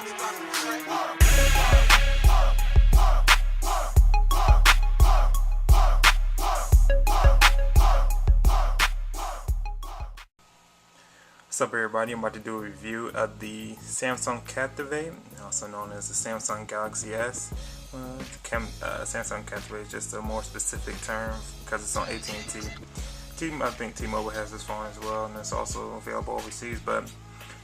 What's up, everybody? I'm about to do a review of the Samsung Captivate, also known as the Samsung Galaxy S. Samsung Captivate is just a more specific term because it's on AT&T. I think T-Mobile has this phone as well, and it's also available overseas. But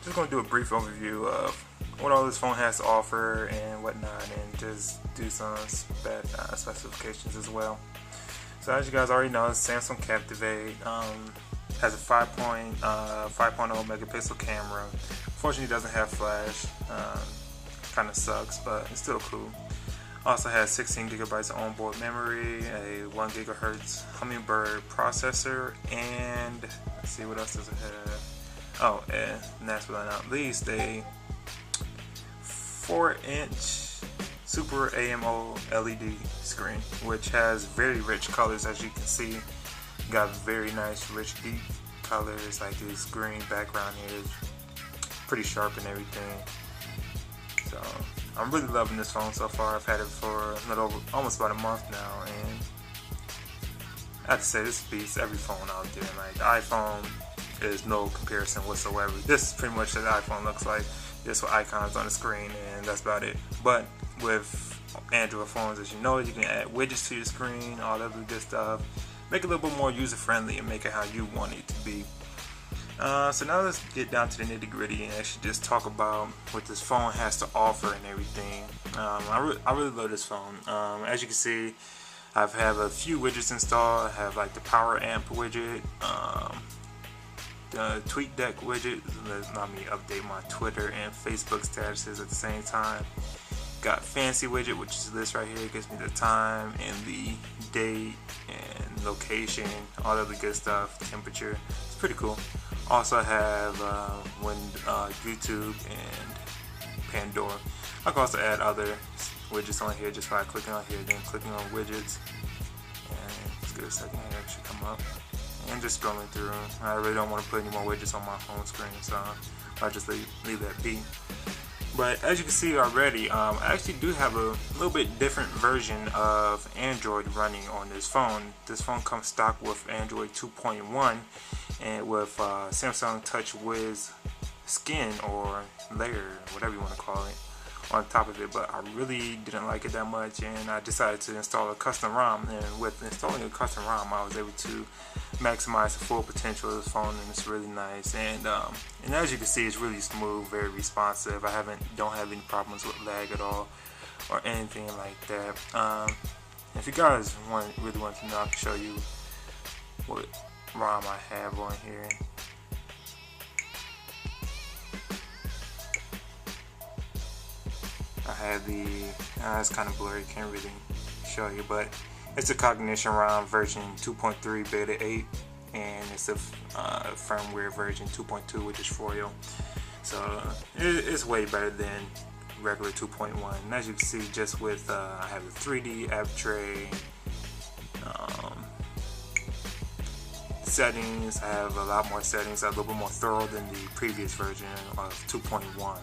just going to do a brief overview of what all this phone has to offer and whatnot, and just do some specifications as well. So as you guys already know, Samsung Captivate has a 5.0 megapixel camera. Unfortunately, it doesn't have flash. Kind of sucks, but it's still cool. Also has 16 gigabytes of onboard memory, a 1 gigahertz Hummingbird processor, and let's see what else does it have. Oh, and last but not least, a 4-inch Super AMO LED screen, which has very rich colors, as you can see. Got very nice, rich, deep colors. Like this green background here is pretty sharp and everything. So I'm really loving this phone so far. I've had it for a little over, almost about a month now, and I have to say this beats every phone out there. Like the iPhone is no comparison whatsoever. This is pretty much what the iPhone looks like. Just with icons on the screen, and that's about it. But with Android phones, as you know, you can add widgets to your screen, all that other good stuff. Make it a little bit more user-friendly and make it how you want it to be. So now let's get down to the nitty-gritty and actually just talk about what this phone has to offer and everything. I really love this phone. As you can see, I have a few widgets installed. I have like the power amp widget, the tweet deck widget. Let me update my Twitter and Facebook statuses at the same time. Got fancy widget, which is this right here. It gives me the time and the date and location, all of the good stuff, temperature. It's pretty cool. Also have YouTube and Pandora. I can also add other widgets on here just by clicking on here, then clicking on widgets. And let's give it a second here, it should come up. And just scrolling through. I really don't want to put any more widgets on my home screen, so I'll just leave that be. But as you can see already, I actually do have a little bit different version of Android running on this phone. This phone comes stock with Android 2.1 and with Samsung Touch Wiz skin or layer, whatever you want to call it, on top of it. But I really didn't like it that much, and I decided to install a custom ROM. And with installing a custom ROM, I was able to maximize the full potential of the phone, and it's really nice. And as you can see, it's really smooth, very responsive. I don't have any problems with lag at all or anything like that. If you guys really want to know, I can show you what ROM I have on here. I have the, it's kind of blurry, can't really show you, but it's a Cognition ROM version 2.3 beta 8, and it's a firmware version 2.2, which is Froyo. So it's way better than regular 2.1. And as you can see, just with I have the 3D app tray, settings. I have a lot more settings, a little bit more thorough than the previous version of 2.1.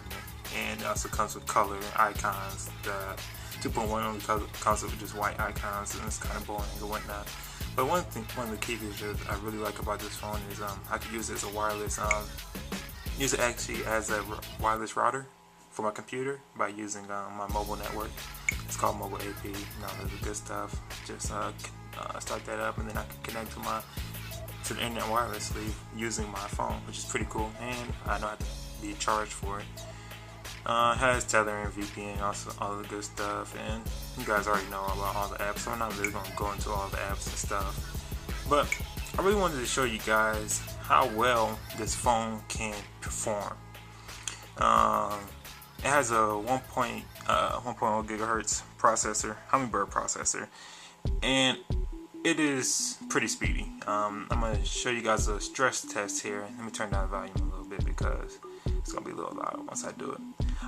And it also comes with color icons. The 2.1 only comes with just white icons, and it's kind of boring and whatnot. But one of the key features I really like about this phone is I could use it as a wireless, use it actually as a wireless router for my computer by using my mobile network. It's called Mobile AP, and all of the good stuff. Just start that up, and then I can connect to the internet wirelessly using my phone, which is pretty cool, and I don't have to be charged for it. It has tethering, VPN, also all the good stuff, and you guys already know about all the apps, so I'm not really going to go into all the apps and stuff. But I really wanted to show you guys how well this phone can perform. It has a 1.0 gigahertz processor, Hummingbird processor, and it is pretty speedy. I'm going to show you guys a stress test here. Let me turn down the volume a little bit because it's going to be a little loud once I do it.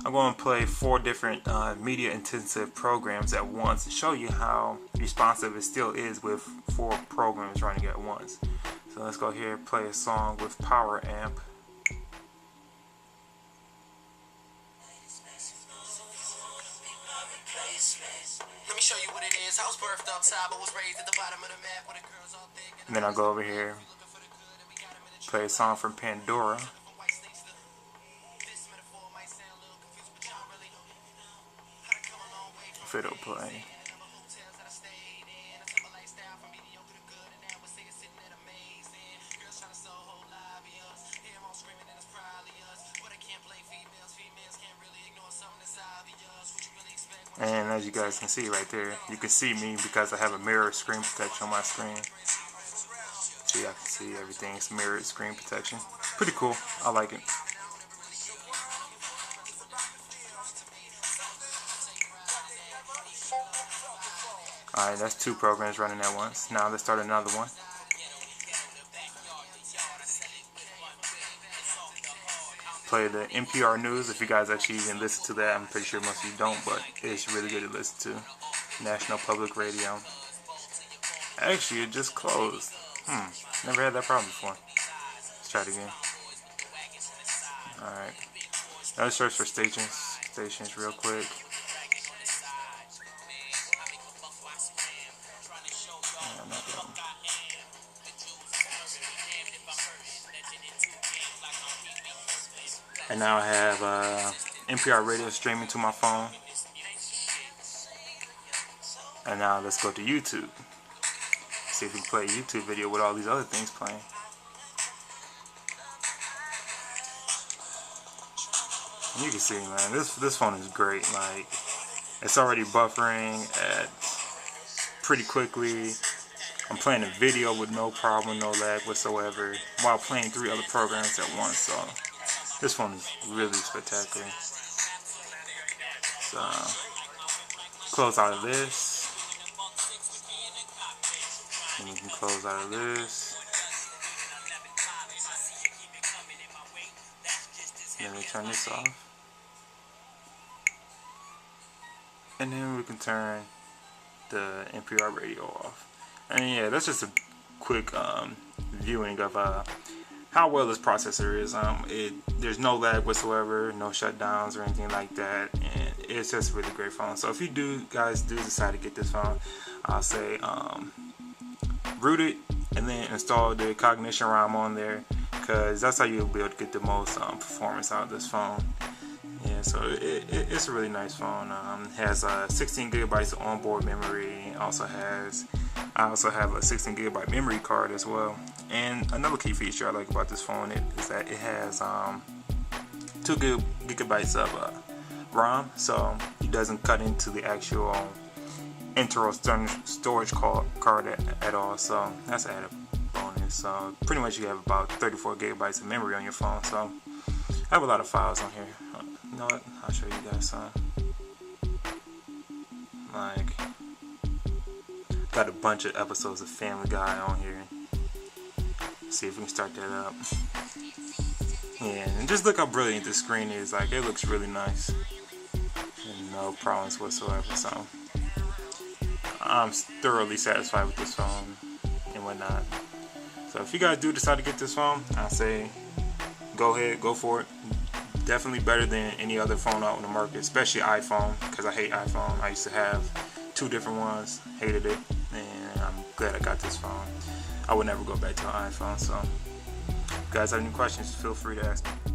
I'm going to play 4 different media intensive programs at once and show you how responsive it still is with 4 programs running at once. So let's go here and play a song with Power Amp. And then I'll go over here, play a song from Pandora. If it'll play. And as you guys can see right there, you can see me because I have a mirror screen protection on my screen. See, I can see everything. It's mirrored screen protection. Pretty cool. I like it. Alright, that's 2 programs running at once. Now let's start another one. Play the NPR news. If you guys actually even listen to that, I'm pretty sure most of you don't, but it's really good to listen to. National Public Radio. Actually, it just closed. Never had that problem before. Let's try it again. Alright. Now let's search for stations real quick. And now I have NPR radio streaming to my phone. And now let's go to YouTube. See if we can play a YouTube video with all these other things playing. And you can see, man, this phone is great. Like, it's already buffering at pretty quickly. I'm playing a video with no problem, no lag whatsoever, while playing 3 other programs at once. So this phone is really spectacular. So close out of this. And you can close out of this. Then we turn this off. And then we can turn the NPR radio off. And yeah, that's just a quick viewing of how well this processor is. There's no lag whatsoever, no shutdowns or anything like that, and it's just a really great phone. So if you guys do decide to get this phone, I'll say root it and then install the Cognition ROM on there, because that's how you'll be able to get the most performance out of this phone. Yeah, so it's a really nice phone. It has 16 gigabytes of onboard memory. I also have a 16 gigabyte memory card as well. And another key feature I like about this phone is that it has 2 gigabytes of ROM, so it doesn't cut into the actual internal storage card at all. So that's an added bonus. So pretty much you have about 34 gigabytes of memory on your phone. So I have a lot of files on here. You know what? I'll show you guys some. Like, got a bunch of episodes of Family Guy on here. See if we can start that up. Yeah, and just look how brilliant this screen is. Like, it looks really nice. And no problems whatsoever. So I'm thoroughly satisfied with this phone and whatnot. So if you guys do decide to get this phone, I say go ahead, go for it. Definitely better than any other phone out on the market, especially iPhone, because I hate iPhone. I used to have 2 different ones, hated it, and I'm glad I got this phone. I would never go back to an iPhone. So if you guys have any questions, feel free to ask me.